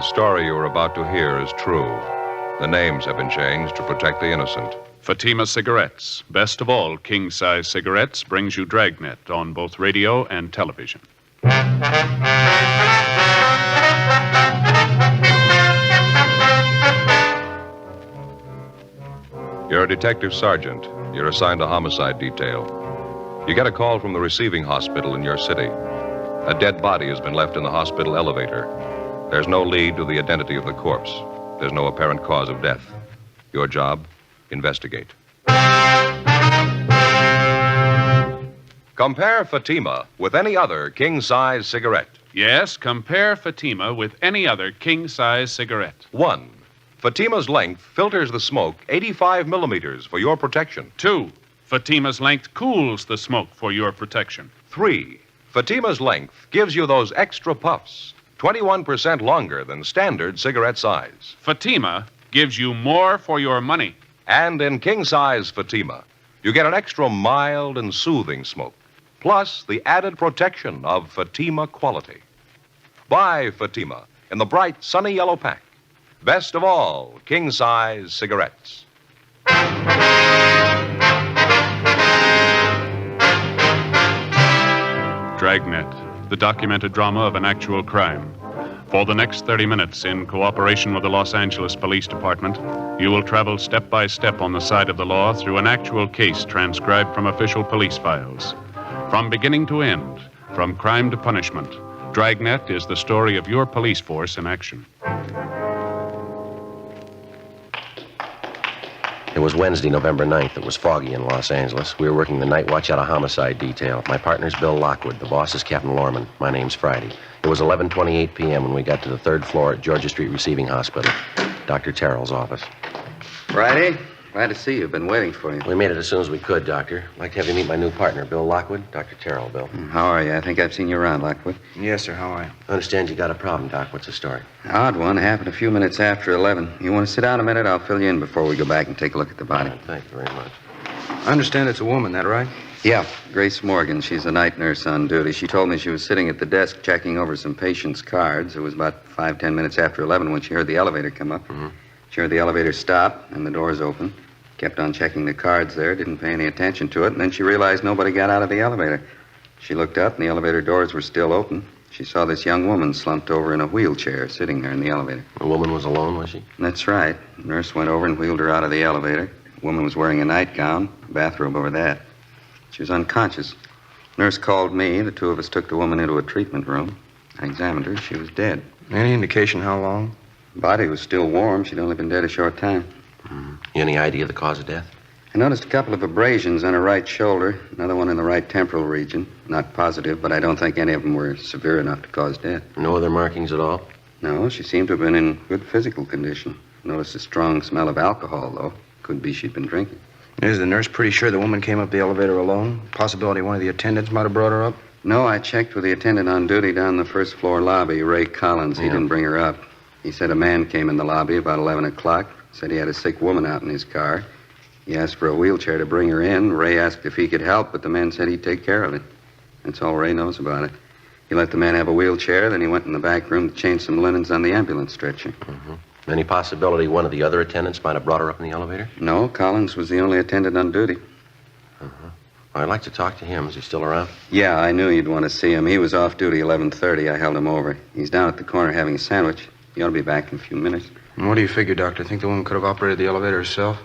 the story you are about to hear is true. The names have been changed to protect the innocent. Fatima Cigarettes, best of all king-size cigarettes, brings you Dragnet on both radio and television. You're a detective sergeant. You're assigned a homicide detail. You get a call from the receiving hospital in your city. A dead body has been left in the hospital elevator. There's no lead to the identity of the corpse. There's no apparent cause of death. Your job, investigate. Compare Fatima with any other king-size cigarette. Yes, compare Fatima with any other king-size cigarette. 1. Fatima's length filters the smoke 85 millimeters for your protection. 2. Fatima's length cools the smoke for your protection. 3. Fatima's length gives you those extra puffs, 21% longer than standard cigarette size. Fatima gives you more for your money. And in king-size Fatima, you get an extra mild and soothing smoke, plus the added protection of Fatima quality. Buy Fatima in the bright, sunny yellow pack. Best of all, king-size cigarettes. Dragnet, the documented drama of an actual crime. For the next 30 minutes, in cooperation with the Los Angeles Police Department, you will travel step by step on the side of the law through an actual case transcribed from official police files. From beginning to end, from crime to punishment, Dragnet is the story of your police force in action. It was Wednesday, November 9th. It was foggy in Los Angeles. We were working the night watch out of homicide detail. My partner's Bill Lockwood. The boss is Captain Lorman. My name's Friday. It was 11:28 p.m. when we got to the 3rd floor at Georgia Street Receiving Hospital, Dr. Terrell's office. Friday, glad to see you. Been waiting for you. We made it as soon as we could, Doctor. I'd like to have you meet my new partner, Bill Lockwood. Dr. Terrell, Bill. How are you? I think I've seen you around, Lockwood. Yes, sir. How are you? I understand you got a problem, Doc. What's the story? Odd one. Happened a few minutes after 11. You want to sit down a minute? I'll fill you in before we go back and take a look at the body. Thank you very much. I understand it's a woman, that right? Yeah, Grace Morgan. She's a night nurse on duty. She told me she was sitting at the desk checking over some patients' cards. It was about 5-10 minutes after 11 when she heard the elevator come up. Mm-hmm. She heard the elevator stop and the doors open. Kept on checking the cards there, didn't pay any attention to it, and then she realized nobody got out of the elevator. She looked up, and the elevator doors were still open. She saw this young woman slumped over in a wheelchair, sitting there in the elevator. The woman was alone, was she? That's right. The nurse went over and wheeled her out of the elevator. The woman was wearing a nightgown, a bathrobe over that. She was unconscious. Nurse called me. The two of us took the woman into a treatment room. I examined her. She was dead. Any indication how long? The body was still warm. She'd only been dead a short time. Mm-hmm. Any idea of the cause of death? I noticed a couple of abrasions on her right shoulder, another one in the right temporal region. Not positive, but I don't think any of them were severe enough to cause death. No other markings at all? No, she seemed to have been in good physical condition. Noticed a strong smell of alcohol, though. Could be she'd been drinking. Is the nurse pretty sure the woman came up the elevator alone? Possibility one of the attendants might have brought her up? No, I checked with the attendant on duty down the first floor lobby, Ray Collins. He didn't bring her up. He said a man came in the lobby about 11 o'clock. Said he had a sick woman out in his car. He asked for a wheelchair to bring her in. Ray asked if he could help, but the man said he'd take care of it. That's all Ray knows about it. He let the man have a wheelchair, then he went in the back room to change some linens on the ambulance stretcher. Mm-hmm. Any possibility one of the other attendants might have brought her up in the elevator? No, Collins was the only attendant on duty. Uh-huh. I'd like to talk to him. Is he still around? Yeah, I knew you'd want to see him. He was off duty 11:30. I held him over. He's down at the corner having a sandwich. He ought to be back in a few minutes. And what do you figure, Doctor? Think the woman could have operated the elevator herself?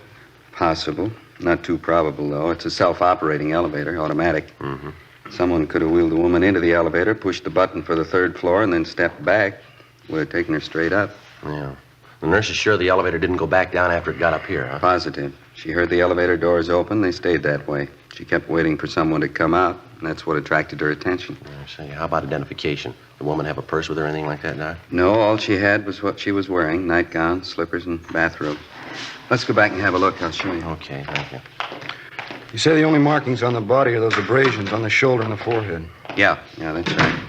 Possible. Not too probable, though. It's a self-operating elevator, automatic. Mm-hmm. Someone could have wheeled the woman into the elevator, pushed the button for the 3rd floor, and then stepped back. Would have taken her straight up. Yeah. The nurse is sure the elevator didn't go back down after it got up here, huh? Positive. She heard the elevator doors open. They stayed that way. She kept waiting for someone to come out, and that's what attracted her attention. I see. How about identification? Did the woman have a purse with her or anything like that, Doc? No, all she had was what she was wearing, nightgown, slippers, and bathrobe. Let's go back and have a look. I'll show you. Okay, thank you. You say the only markings on the body are those abrasions on the shoulder and the forehead. Yeah, that's right.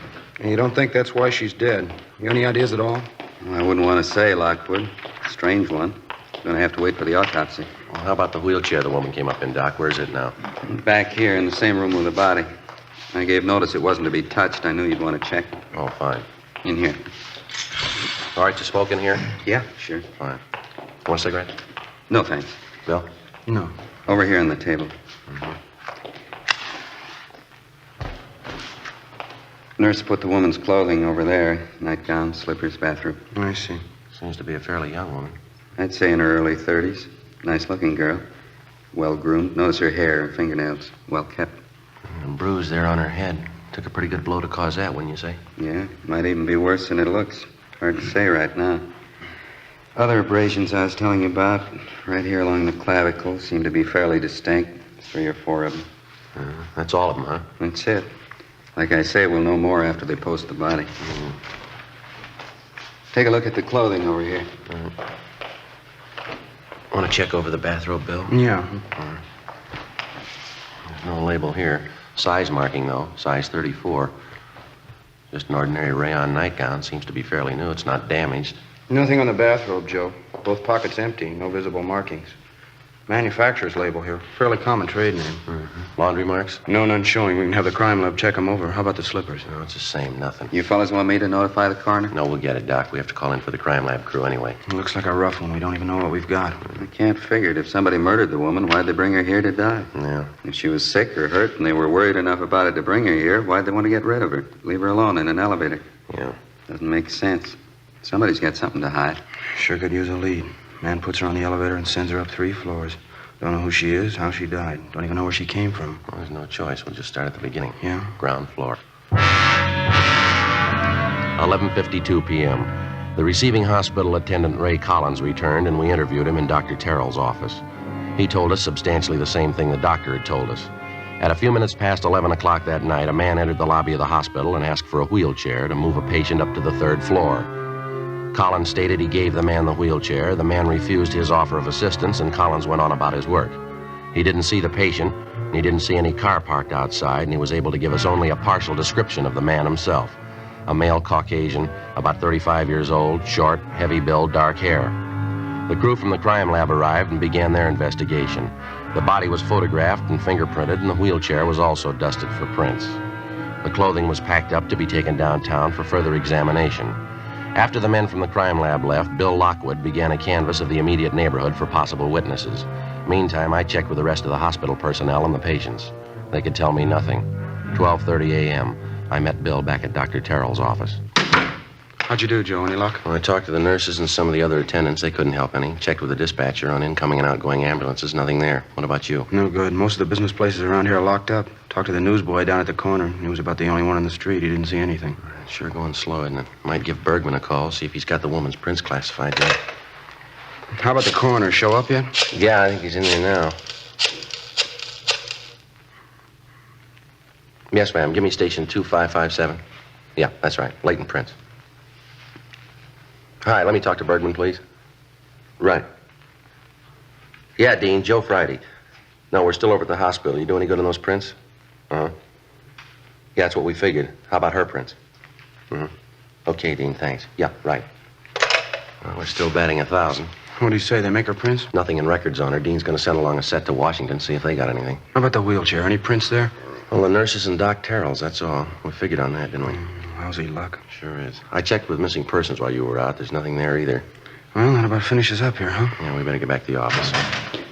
And you don't think that's why she's dead? You any ideas at all? Well, I wouldn't want to say, Lockwood. Strange one. Going to have to wait for the autopsy. Well, how about the wheelchair the woman came up in, Doc? Where's it now? Back here in the same room with the body. I gave notice it wasn't to be touched. I knew you'd want to check. Oh, fine. In here. All right to smoke in here? Yeah, sure. Fine. Want a cigarette? No, thanks. Bill? No. Over here on the table. Nurse put the woman's clothing over there. Nightgown, slippers, bathrobe. I see. Seems to be a fairly young woman. I'd say in her early 30s. Nice-looking girl. Well-groomed. Notice her hair and fingernails. Well-kept. And a bruise there on her head. Took a pretty good blow to cause that, wouldn't you say? Yeah, might even be worse than it looks. Hard to say right now. Other abrasions I was telling you about, right here along the clavicle, seem to be fairly distinct. 3 or 4 of them. That's all of them, huh? That's it. Like I say, we'll know more after they post the body. Take a look at the clothing over here. Want to check over the bathrobe, Bill? Yeah. There's no label here. Size marking, though. Size 34. Just an ordinary rayon nightgown. Seems to be fairly new. It's not damaged. Nothing on the bathrobe, Joe. Both pockets empty. No visible markings. Manufacturer's label here. Fairly common trade name. Laundry marks? No, none showing. We can have the crime lab check them over. How about the slippers? No, it's the same. Nothing. You fellas want me to notify the coroner? No, we'll get it, Doc. We have to call in for the crime lab crew anyway. It looks like a rough one. We don't even know what we've got. I can't figure it. If somebody murdered the woman, why'd they bring her here to die? Yeah. If she was sick or hurt and they were worried enough about it to bring her here, why'd they want to get rid of her? Leave her alone in an elevator. Yeah. Doesn't make sense. Somebody's got something to hide. Sure could use a lead. Man puts her on the elevator and sends her up 3 floors. Don't know who she is, how she died. Don't even know where she came from. Well, there's no choice. We'll just start at the beginning. Yeah? Ground floor. 11:52 p.m. The receiving hospital attendant, Ray Collins, returned, and we interviewed him in Dr. Terrell's office. He told us substantially the same thing the doctor had told us. At a few minutes past 11 o'clock that night, a man entered the lobby of the hospital and asked for a wheelchair to move a patient up to the 3rd floor. Collins stated he gave the man the wheelchair. The man refused his offer of assistance, and Collins went on about his work. He didn't see the patient, and he didn't see any car parked outside, and he was able to give us only a partial description of the man himself. A male Caucasian, about 35 years old, short, heavy build, dark hair. The crew from the crime lab arrived and began their investigation. The body was photographed and fingerprinted, and the wheelchair was also dusted for prints. The clothing was packed up to be taken downtown for further examination. After the men from the crime lab left, Bill Lockwood began a canvass of the immediate neighborhood for possible witnesses. Meantime, I checked with the rest of the hospital personnel and the patients. They could tell me nothing. 12:30 a.m. I met Bill back at Dr. Terrell's office. How'd you do, Joe? Any luck? Well, I talked to the nurses and some of the other attendants. They couldn't help any. Checked with the dispatcher on incoming and outgoing ambulances. Nothing there. What about you? No good. Most of the business places around here are locked up. Talked to the newsboy down at the corner. He was about the only one on the street. He didn't see anything. It's sure going slow, isn't it? Might give Bergman a call, see if he's got the woman's prints classified yet. How about the coroner? Show up yet? Yeah, I think he's in there now. Yes, ma'am. Give me station 2557. Yeah, that's right. Latent prints. Hi, let me talk to Bergman, please. Right. Yeah, Dean, Joe Friday. No, we're still over at the hospital. You do any good on those prints? Uh-huh. Yeah, that's what we figured. How about her prints? Okay, Dean, thanks. Yeah, right. Well, we're still batting 1,000. What do you say? They make her prints? Nothing in records on her. Dean's going to send along a set to Washington, see if they got anything. How about the wheelchair? Any prints there? Well, the nurses and Doc Terrell's, that's all. We figured on that, didn't we? Lousy luck. Sure is. I checked with missing persons while you were out. There's nothing there either. Well, that about finishes up here, huh? Yeah, we better get back to the office.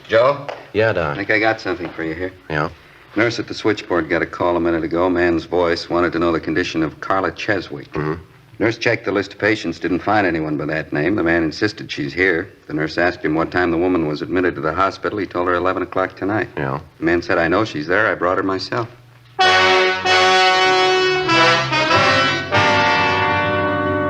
Joe? Yeah, I Don. think I got something for you here. Yeah? Nurse at the switchboard got a call a minute ago. Man's voice wanted to know the condition of Carla Cheswick. Nurse checked the list of patients, didn't find anyone by that name. The man insisted she's here. The nurse asked him what time the woman was admitted to the hospital. He told her 11 o'clock tonight. Yeah. The man said, I know she's there. I brought her myself.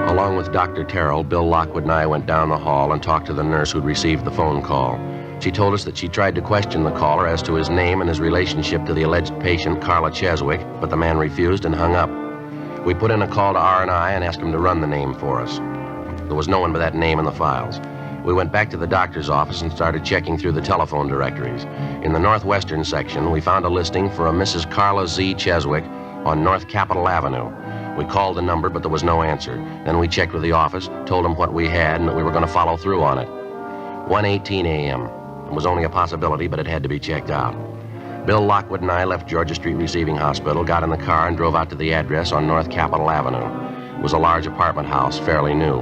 Along with Dr. Terrell, Bill Lockwood and I went down the hall and talked to the nurse who'd received the phone call. She told us that she tried to question the caller as to his name and his relationship to the alleged patient, Carla Cheswick, but the man refused and hung up. We put in a call to R&I and asked him to run the name for us. There was no one by that name in the files. We went back to the doctor's office and started checking through the telephone directories. In the northwestern section, we found a listing for a Mrs. Carla Z. Cheswick on North Capitol Avenue. We called the number, but there was no answer. Then we checked with the office, told them what we had, and that we were going to follow through on it. 1:18 a.m. It was only a possibility, but it had to be checked out. Bill Lockwood and I left Georgia Street Receiving Hospital, got in the car, and drove out to the address on North Capitol Avenue. It was a large apartment house, fairly new.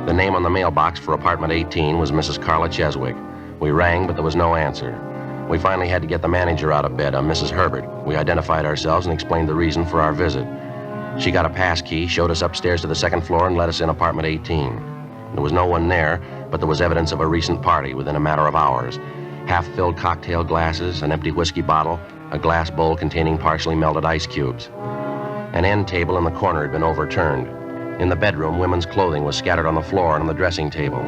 The name on the mailbox for apartment 18 was Mrs. Carla Cheswick. We rang, but there was no answer. We finally had to get the manager out of bed, a Mrs. Herbert. We identified ourselves and explained the reason for our visit. She got a pass key, showed us upstairs to the second floor, and let us in apartment 18. There was no one there, but there was evidence of a recent party within a matter of hours. Half-filled cocktail glasses, an empty whiskey bottle, a glass bowl containing partially melted ice cubes. An end table in the corner had been overturned. In the bedroom, women's clothing was scattered on the floor and on the dressing table.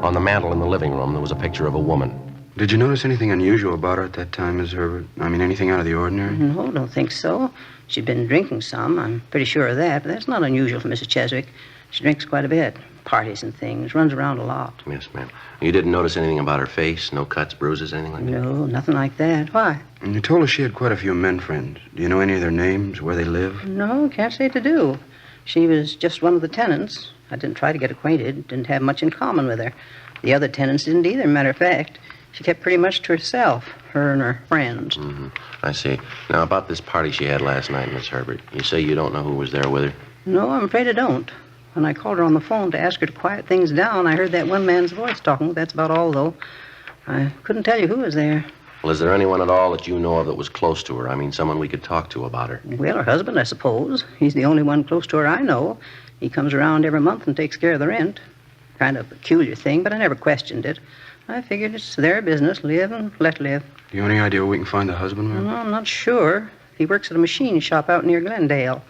On the mantel in the living room, there was a picture of a woman. Did you notice anything unusual about her at that time, Miss Herbert? I mean, anything out of the ordinary? No, don't think so. She'd been drinking some. I'm pretty sure of that, but that's not unusual for Mrs. Cheswick. She drinks quite a bit. Parties and things. Runs around a lot. Yes, ma'am. You didn't notice anything about her face? No cuts, bruises, anything like that? No, nothing like that. Why? And you told us she had quite a few men friends. Do you know any of their names, where they live? No, can't say to do. She was just one of the tenants. I didn't try to get acquainted. Didn't have much in common with her. The other tenants didn't either, matter of fact. She kept pretty much to herself, her and her friends. Mm-hmm. I see. Now, about this party she had last night, Miss Herbert. You say you don't know who was there with her? No, I'm afraid I don't. When I called her on the phone to ask her to quiet things down, I heard that one man's voice talking. That's about all, though. I couldn't tell you who was there. Well, is there anyone at all that you know of that was close to her? I mean, someone we could talk to about her. Well, her husband, I suppose. He's the only one close to her I know. He comes around every month and takes care of the rent. Kind of a peculiar thing, but I never questioned it. I figured it's their business, live and let live. Do you have any idea where we can find the husband, ma'am? No, I'm not sure. He works at a machine shop out near Glendale.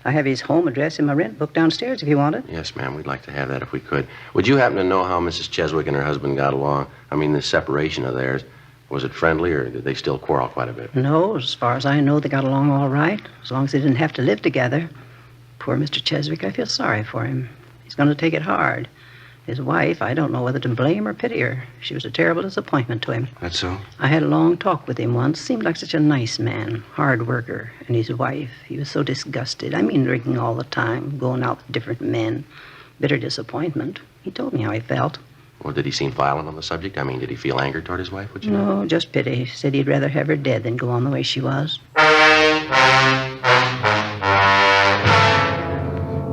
I have his home address in my rent book downstairs if you want it. Yes, ma'am, we'd like to have that if we could. Would you happen to know how Mrs. Cheswick and her husband got along? I mean, this separation of theirs. Was it friendly, or did they still quarrel quite a bit? No, as far as I know, they got along all right, as long as they didn't have to live together. Poor Mr. Cheswick, I feel sorry for him. He's going to take it hard. His wife, I don't know whether to blame or pity her. She was a terrible disappointment to him. That's so? I had a long talk with him once. Seemed like such a nice man, hard worker. And his wife, he was so disgusted. I mean, drinking all the time, going out with different men. Bitter disappointment. He told me how he felt. Well, did he seem violent on the subject? I mean, did he feel anger toward his wife, would you know? No, just pity. He said he'd rather have her dead than go on the way she was.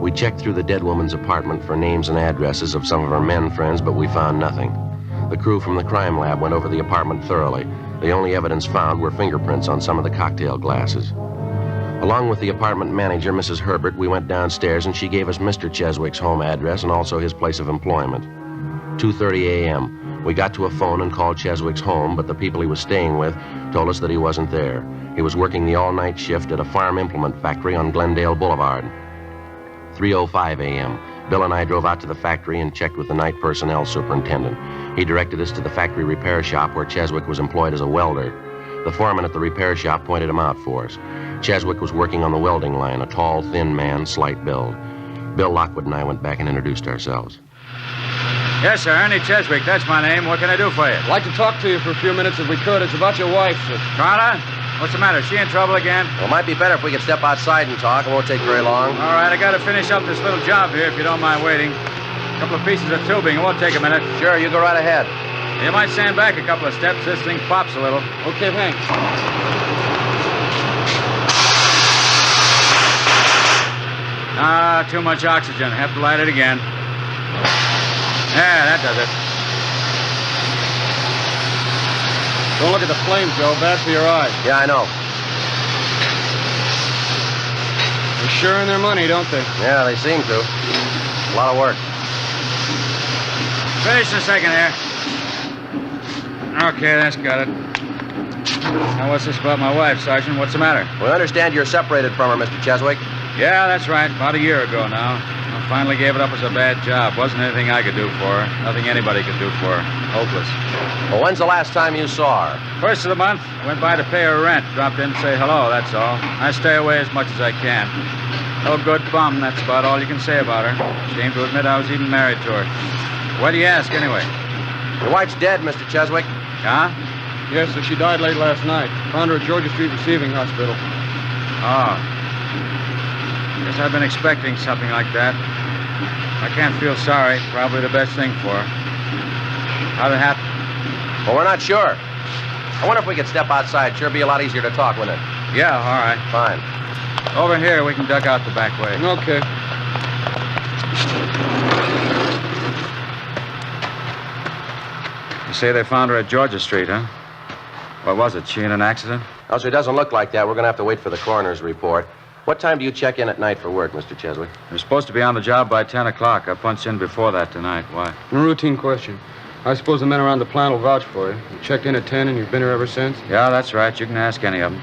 We checked through the dead woman's apartment for names and addresses of some of her men friends, but we found nothing. The crew from the crime lab went over the apartment thoroughly. The only evidence found were fingerprints on some of the cocktail glasses. Along with the apartment manager, Mrs. Herbert, we went downstairs and she gave us Mr. Cheswick's home address and also his place of employment. 2:30 a.m. We got to a phone and called Cheswick's home, but the people he was staying with told us that he wasn't there. He was working the all-night shift at a farm implement factory on Glendale Boulevard. 3:05 a.m. Bill and I drove out to the factory and checked with the night personnel superintendent. He directed us to the factory repair shop where Cheswick was employed as a welder. The foreman at the repair shop pointed him out for us. Cheswick was working on the welding line, a tall, thin man, slight build. Bill Lockwood and I went back and introduced ourselves. Yes, sir, Ernie Cheswick. That's my name. What can I do for you? I'd like to talk to you for a few minutes if we could. It's about your wife, sir. Carla? What's the matter? Is she in trouble again? Well, it might be better if we could step outside and talk. It won't take very long. All right, I got to finish up this little job here if you don't mind waiting. A couple of pieces of tubing. It won't take a minute. Sure, you go right ahead. You might stand back a couple of steps. This thing pops a little. Okay, thanks. Ah, too much oxygen. Have to light it again. Yeah, that does it. Don't look at the flames, Joe. Bad for your eyes. Yeah, I know. They're sure in their money, don't they? Yeah, they seem to. A lot of work. Finish in a second here. Okay, that's got it. Now, what's this about my wife, Sergeant? What's the matter? We understand you're separated from her, Mr. Cheswick. Yeah, that's right. About a year ago now. I finally gave it up as a bad job. Wasn't anything I could do for her. Nothing anybody could do for her. Hopeless. Well, when's the last time you saw her? First of the month, I went by to pay her rent. Dropped in to say hello, that's all. I stay away as much as I can. No good bum, that's about all you can say about her. Shame to admit I was even married to her. Why do you ask, anyway? Your wife's dead, Mr. Cheswick. Huh? Yes, sir. She died late last night. Found her at Georgia Street Receiving Hospital. Oh. Guess I've been expecting something like that. I can't feel sorry. Probably the best thing for her. How'd it happen? Well, we're not sure. I wonder if we could step outside. Sure be a lot easier to talk, wouldn't it? Yeah, all right. Fine. Over here, we can duck out the back way. Okay. say they found her at Georgia Street, huh? What was it? She in an accident? Oh, so it doesn't look like that. We're going to have to wait for the coroner's report. What time do you check in at night for work, Mr. Cheswick? You're supposed to be on the job by 10 o'clock. I punched in before that tonight. Why? A routine question. I suppose the men around the plant will vouch for you. You checked in at 10 and you've been here ever since? Yeah, that's right. You can ask any of them.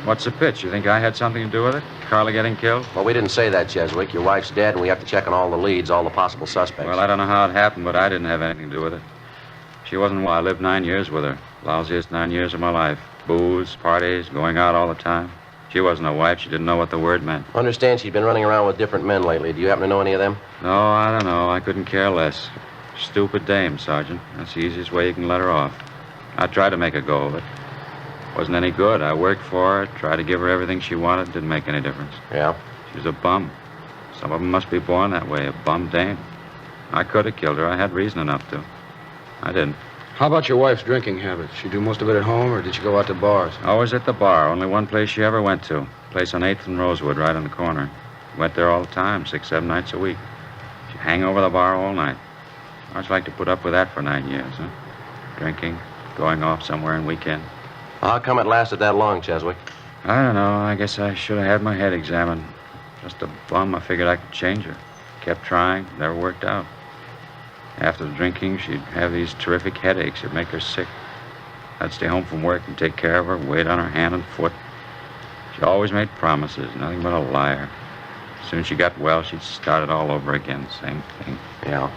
What's the pitch? You think I had something to do with it? Carla getting killed? Well, we didn't say that, Cheswick. Your wife's dead, and we have to check on all the leads, all the possible suspects. Well, I don't know how it happened, but I didn't have anything to do with it. She wasn't well. I lived 9 years with her. Lousiest 9 years of my life. Booze, parties, going out all the time. She wasn't a wife. She didn't know what the word meant. I understand she'd been running around with different men lately. Do you happen to know any of them? No, I don't know. I couldn't care less. Stupid dame, Sergeant. That's the easiest way you can let her off. I tried to make a go of it. Wasn't any good. I worked for her, tried to give her everything she wanted. Didn't make any difference. Yeah? She was a bum. Some of them must be born that way, a bum dame. I could have killed her. I had reason enough to. I didn't. How about your wife's drinking habits? She do most of it at home, or did she go out to bars? Always at the bar. Only one place she ever went to. Place on 8th and Rosewood, right on the corner. Went there all the time, 6, 7 nights a week. She'd hang over the bar all night. How'd you like to put up with that for 9 years, huh? Drinking, going off somewhere in weekend. How come it lasted that long, Cheswick? I don't know. I guess I should have had my head examined. Just a bum. I figured I could change her. Kept trying. Never worked out. After the drinking, she'd have these terrific headaches. It'd make her sick. I'd stay home from work and take care of her, wait on her hand and foot. She always made promises, nothing but a liar. As soon as she got well, she'd start it all over again. Same thing. Yeah.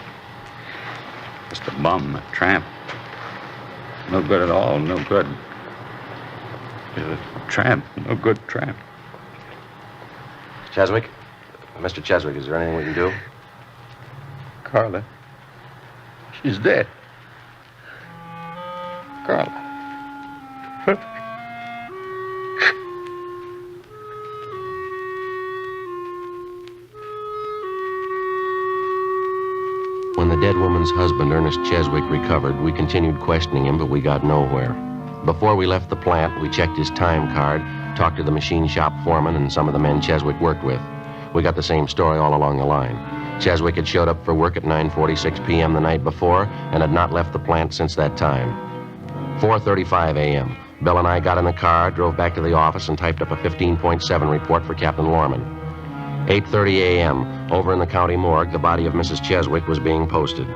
Just a bum, a tramp. No good at all, no good. She's a tramp, no good tramp. Cheswick? Mr. Cheswick, is there anything we can do? Carla. She's dead. Carla. When the dead woman's husband, Ernest Cheswick, recovered, we continued questioning him, but we got nowhere. Before we left the plant, we checked his time card, talked to the machine shop foreman and some of the men Cheswick worked with. We got the same story all along the line. Cheswick had showed up for work at 9:46 p.m. the night before and had not left the plant since that time. 4:35 a.m. Bill and I got in the car, drove back to the office, and typed up a 15.7 report for Captain Lorman. 8:30 a.m. Over in the county morgue, the body of Mrs. Cheswick was being posted.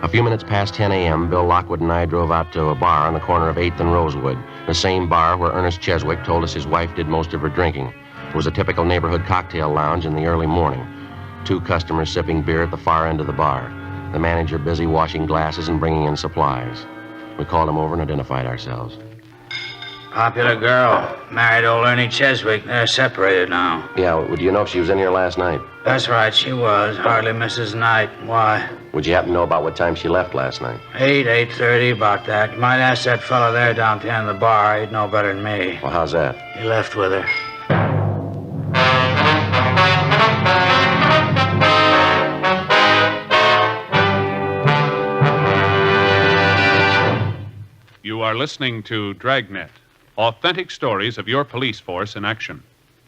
A few minutes past 10 a.m., Bill Lockwood and I drove out to a bar on the corner of 8th and Rosewood, the same bar where Ernest Cheswick told us his wife did most of her drinking. It was a typical neighborhood cocktail lounge in the early morning. 2 customers sipping beer at the far end of the bar. The manager busy washing glasses and bringing in supplies. We called him over and identified ourselves. Popular girl. Married old Ernie Cheswick. They're separated now. Yeah, do you know if she was in here last night? That's right, she was. Hardly misses night. Why? Would you happen to know about what time she left last night? 8:30, about that. You might ask that fella there down at the end of the bar. He'd know better than me. Well, how's that? He left with her. You are listening to Dragnet, authentic stories of your police force in action.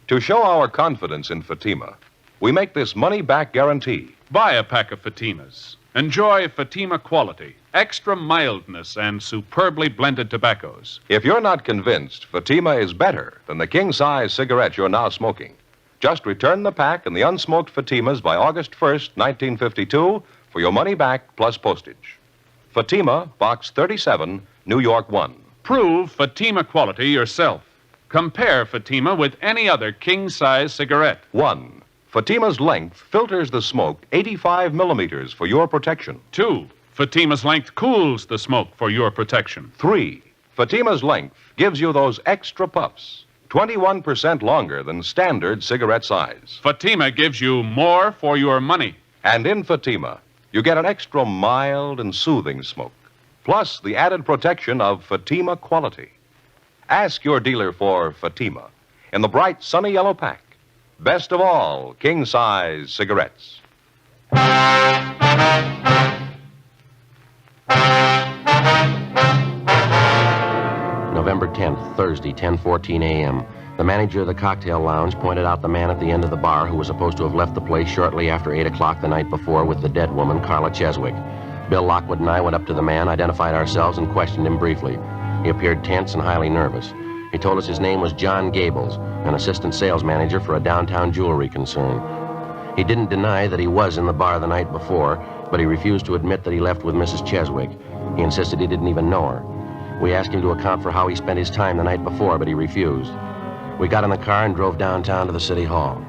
To show our confidence in Fatima, we make this money-back guarantee. Buy a pack of Fatimas. Enjoy Fatima quality, extra mildness, and superbly blended tobaccos. If you're not convinced Fatima is better than the king-size cigarette you're now smoking, just return the pack and the unsmoked Fatimas by August 1st, 1952, for your money back plus postage. Fatima, Box 37, New York 1. Prove Fatima quality yourself. Compare Fatima with any other king-size cigarette. 1. Fatima's length filters the smoke 85 millimeters for your protection. 2. Fatima's length cools the smoke for your protection. 3. Fatima's length gives you those extra puffs, 21% longer than standard cigarette size. Fatima gives you more for your money. And in Fatima, you get an extra mild and soothing smoke, plus the added protection of Fatima quality. Ask your dealer for Fatima in the bright sunny yellow pack. Best of all, king-size cigarettes. November 10th, Thursday, 10:14 a.m. The manager of the cocktail lounge pointed out the man at the end of the bar who was supposed to have left the place shortly after 8 o'clock the night before with the dead woman, Carla Cheswick. Bill Lockwood and I went up to the man, identified ourselves, and questioned him briefly. He appeared tense and highly nervous. He told us his name was John Gables, an assistant sales manager for a downtown jewelry concern. He didn't deny that he was in the bar the night before, but he refused to admit that he left with Mrs. Cheswick. He insisted he didn't even know her. We asked him to account for how he spent his time the night before, but he refused. We got in the car and drove downtown to the city hall.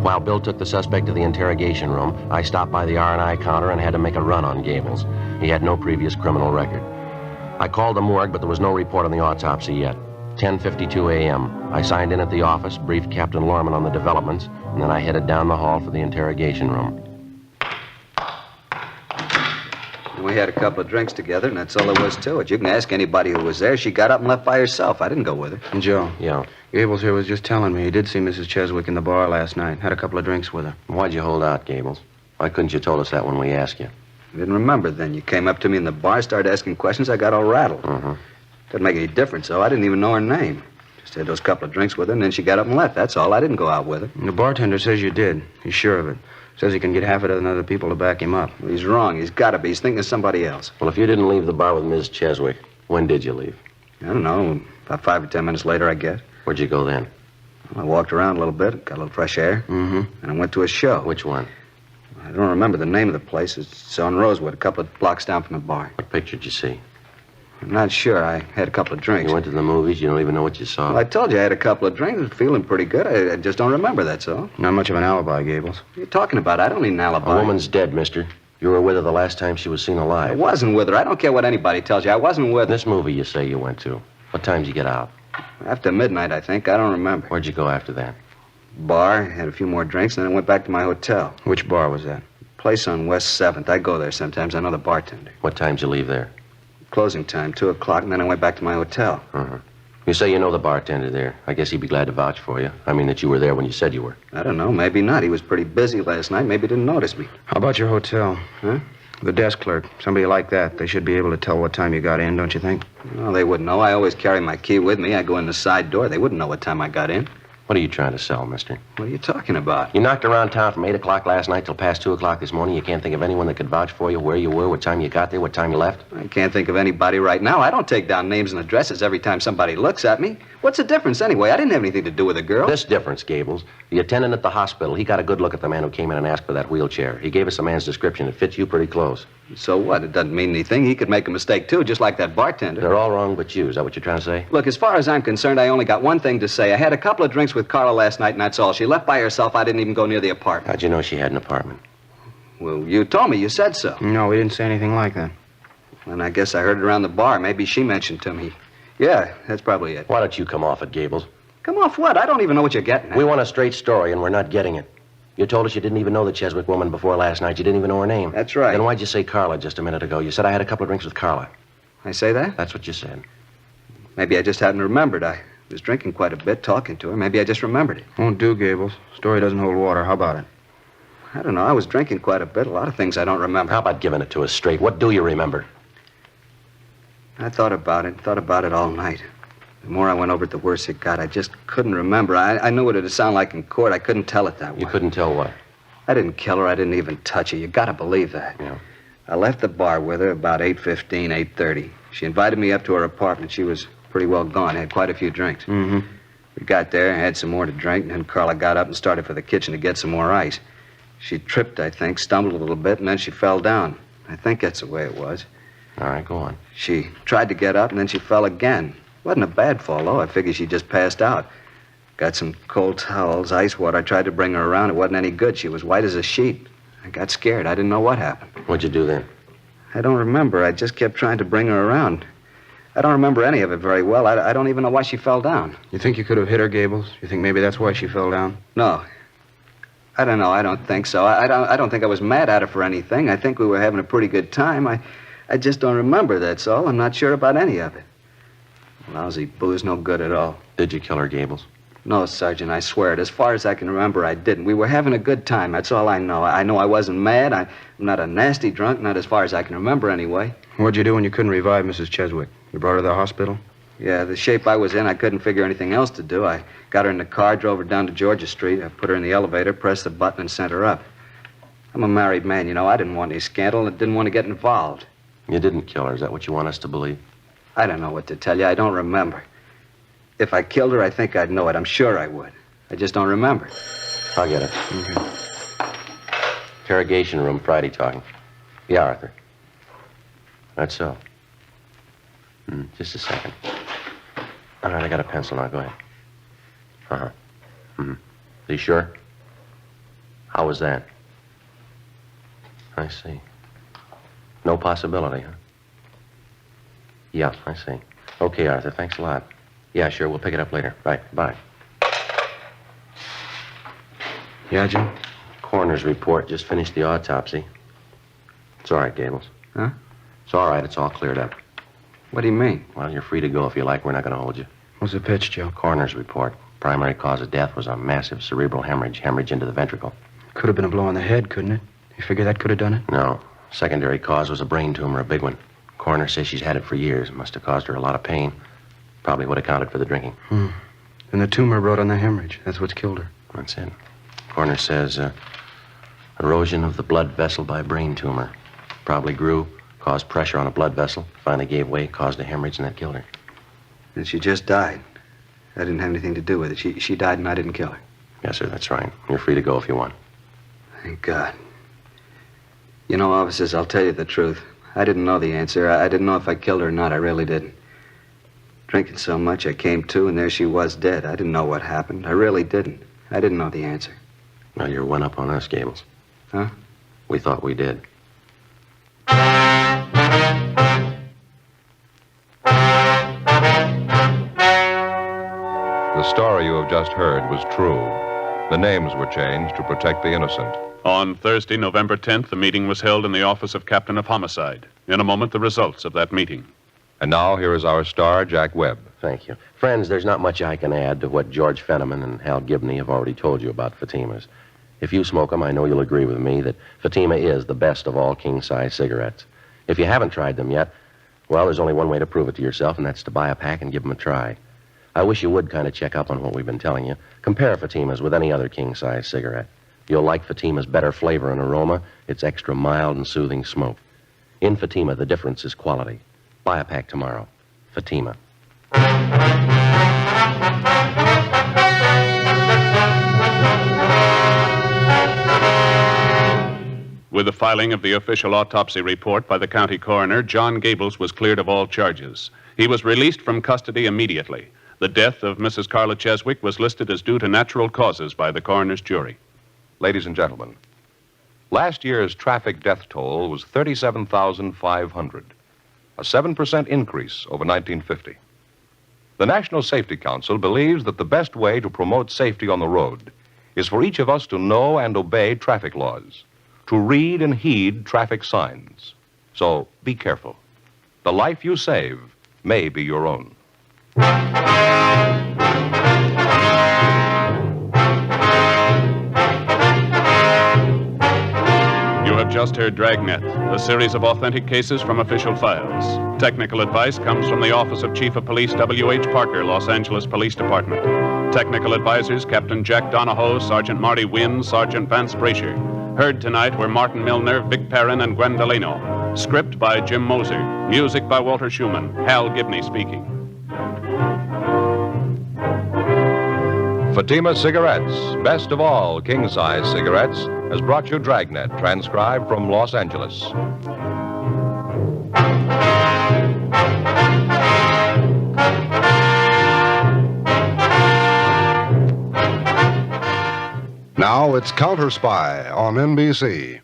While Bill took the suspect to the interrogation room, I stopped by the R&I counter and had to make a run on Gables. He had no previous criminal record. I called the morgue, but there was no report on the autopsy yet. 10:52 a.m. I signed in at the office, briefed Captain Lorman on the developments, and then I headed down the hall for the interrogation room. We had a couple of drinks together, and that's all there was to it. You can ask anybody who was there. She got up and left by herself. I didn't go with her. And Joe? Yeah. Gables here was just telling me he did see Mrs. Cheswick in the bar last night. Had a couple of drinks with her. Why'd you hold out, Gables? Why couldn't you told us that when we asked you? I didn't remember then. You came up to me in the bar, started asking questions. I got all rattled. Didn't make any difference, though. I didn't even know her name. Just had those couple of drinks with her, and then she got up and left. That's all. I didn't go out with her. And the bartender says you did. He's sure of it. Says he can get half a dozen other people to back him up. Well, he's wrong. He's got to be. He's thinking of somebody else. Well, if you didn't leave the bar with Ms. Cheswick, when did you leave? I don't know. About 5 or 10 minutes later, I guess. Where'd you go then? Well, I walked around a little bit, got a little fresh air. And I went to a show. Which one? I don't remember the name of the place. It's on Rosewood, a couple of blocks down from the bar. What picture did you see? I'm not sure. I had a couple of drinks. You went to the movies? You don't even know what you saw? Well, I told you I had a couple of drinks. I was feeling pretty good. I just don't remember, that's all. Not much of an alibi, Gables. What are you talking about? I don't need an alibi. A woman's dead, mister. You were with her the last time she was seen I alive. wasn't with her. I don't care what anybody tells you. I wasn't with her. This movie you say you went to, what time did you get out? After midnight, I think. I don't remember. Where'd you go after that? Bar, had a few more drinks, and then I went back to my hotel. Which bar was that? Place on West 7th. I go there sometimes. I know the bartender. What time did you leave there? Closing time, 2 o'clock, and then I went back to my hotel. You say you know the bartender there. I guess he'd be glad to vouch for you. I mean that you were there when you said you were. I don't know. Maybe not. He was pretty busy last night. Maybe he didn't notice me. How about your hotel? Huh? The desk clerk. Somebody like that. They should be able to tell what time you got in, don't you think? Well, they wouldn't know. I always carry my key with me. I go in the side door. They wouldn't know what time I got in. What are you trying to sell, mister? What are you talking about? You knocked around town from 8 o'clock last night till past 2 o'clock this morning. You can't think of anyone that could vouch for you, where you were, what time you got there, what time you left? I can't think of anybody right now. I don't take down names and addresses every time somebody looks at me. What's the difference anyway? I didn't have anything to do with the girl. This difference, Gables. The attendant at the hospital, he got a good look at the man who came in and asked for that wheelchair. He gave us the man's description. It fits you pretty close. So what? It doesn't mean anything. He could make a mistake, too, just like that bartender. They're all wrong but you. Is that what you're trying to say? Look, as far as I'm concerned, I only got one thing to say. I had a couple of drinks with Carla last night, and that's all. She left by herself. I didn't even go near the apartment. How'd you know she had an apartment? Well, you told me. You said so. No, we didn't say anything like that. And I guess I heard it around the bar. Maybe she mentioned to me. Yeah, that's probably it. Why don't you come off it, Gables? Come off what? I don't even know what you're getting at. We want a straight story, and we're not getting it. You told us you didn't even know the Cheswick woman before last night. You didn't even know her name. That's right. Then why'd you say Carla just a minute ago? You said I had a couple of drinks with Carla. I say that? That's what you said. Maybe I just hadn't remembered. I was drinking quite a bit, talking to her. Maybe I just remembered it. Won't do, Gables. Story doesn't hold water. How about it? I don't know. I was drinking quite a bit. A lot of things I don't remember. How about giving it to us straight? What do you remember? I thought about it all night. The more I went over it, the worse it got. I just couldn't remember. I knew what it would sound like in court. I couldn't tell it that way. You couldn't tell what? I didn't kill her. I didn't even touch her. You gotta believe that. Yeah. I left the bar with her about 8:15, 8:30. She invited me up to her apartment. She was pretty well gone. Had quite a few drinks. We got there, had some more to drink, and then Carla got up and started for the kitchen to get some more ice. She tripped, I think, stumbled a little bit, and then she fell down. I think that's the way it was. All right, go on. She tried to get up, and then she fell again. Wasn't a bad fall, though. I figured she just passed out. Got some cold towels, ice water. I tried to bring her around. It wasn't any good. She was white as a sheet. I got scared. I didn't know what happened. What'd you do then? I don't remember. I just kept trying to bring her around. I don't remember any of it very well. I don't even know why she fell down. You think you could have hit her, Gables? You think maybe that's why she fell down? No. I don't know. I don't think so. I don't think I was mad at her for anything. I think we were having a pretty good time. I just don't remember, that's all. I'm not sure about any of it. Lousy booze, no good at all. Did you kill her, Gables? No, Sergeant, I swear it. As far as I can remember, I didn't. We were having a good time. That's all I know. I know I wasn't mad. I'm not a nasty drunk, not as far as I can remember anyway. What'd you do when you couldn't revive Mrs. Cheswick? You brought her to the hospital? Yeah, the shape I was in, I couldn't figure anything else to do. I got her in the car, drove her down to Georgia Street. I put her in the elevator, pressed the button, and sent her up. I'm a married man, you know. I didn't want any scandal and didn't want to get involved. You didn't kill her. Is that what you want us to believe? I don't know what to tell you. I don't remember. If I killed her, I think I'd know it. I'm sure I would. I just don't remember. I'll get it. Interrogation room, Friday talking. Yeah, Arthur. That's so. Just a second. All right, I got a pencil now. Go ahead. Uh-huh. Are you sure? How was that? I see. No possibility, huh? Yeah, I see. Okay, Arthur, thanks a lot. Yeah, sure, we'll pick it up later. Right, bye. Yeah, Jim? Coroner's report. Just finished the autopsy. It's all right, Gables. Huh? It's all right. It's all cleared up. What do you mean? Well, you're free to go if you like. We're not going to hold you. What's the pitch, Joe? Coroner's report. Primary cause of death was a massive cerebral hemorrhage into the ventricle. Could have been a blow on the head, couldn't it? You figure that could have done it? No. Secondary cause was a brain tumor, a big one. Coroner says she's had it for years. It must have caused her a lot of pain. Probably would have accounted for the drinking. And the tumor brought on the hemorrhage. That's what's killed her. That's it. Coroner says erosion of the blood vessel by brain tumor. Probably grew, caused pressure on a blood vessel, finally gave way, caused a hemorrhage, and that killed her. And she just died. I didn't have anything to do with it. She died and I didn't kill her. Yes, sir, that's right. You're free to go if you want. Thank God. You know, officers, I'll tell you the truth. I didn't know the answer. I didn't know if I killed her or not. I really didn't. Drinking so much, I came to, and there she was dead. I didn't know what happened. I really didn't. I didn't know the answer. Well, you're one up on us, Gables. Huh? We thought we did. The story you have just heard was true. The names were changed to protect the innocent. On Thursday, November 10th, the meeting was held in the office of Captain of Homicide. In a moment, the results of that meeting. And now, here is our star, Jack Webb. Thank you. Friends, there's not much I can add to what George Fenneman and Hal Gibney have already told you about Fatima's. If you smoke them, I know you'll agree with me that Fatima is the best of all king-size cigarettes. If you haven't tried them yet, well, there's only one way to prove it to yourself, and that's to buy a pack and give them a try. I wish you would kind of check up on what we've been telling you. Compare Fatima's with any other king-size cigarette. You'll like Fatima's better flavor and aroma. It's extra mild and soothing smoke. In Fatima, the difference is quality. Buy a pack tomorrow. Fatima. With the filing of the official autopsy report by the county coroner, John Gables was cleared of all charges. He was released from custody immediately. The death of Mrs. Carla Cheswick was listed as due to natural causes by the coroner's jury. Ladies and gentlemen, last year's traffic death toll was 37,500, a 7% increase over 1950. The National Safety Council believes that the best way to promote safety on the road is for each of us to know and obey traffic laws, to read and heed traffic signs. So be careful. The life you save may be your own. You have just heard Dragnet, a series of authentic cases from official files. Technical advice comes from the Office of Chief of Police W.H. Parker, Los Angeles Police Department. Technical advisors Captain Jack Donahoe, Sergeant Marty Wynn, Sergeant Vance Brasher. Heard tonight were Martin Milner, Vic Perrin, and Gwen Delano. Script by Jim Moser. Music by Walter Schumann. Hal Gibney speaking. Fatima Cigarettes, best of all king-size cigarettes, has brought you Dragnet, transcribed from Los Angeles. Now it's Counter Spy on NBC.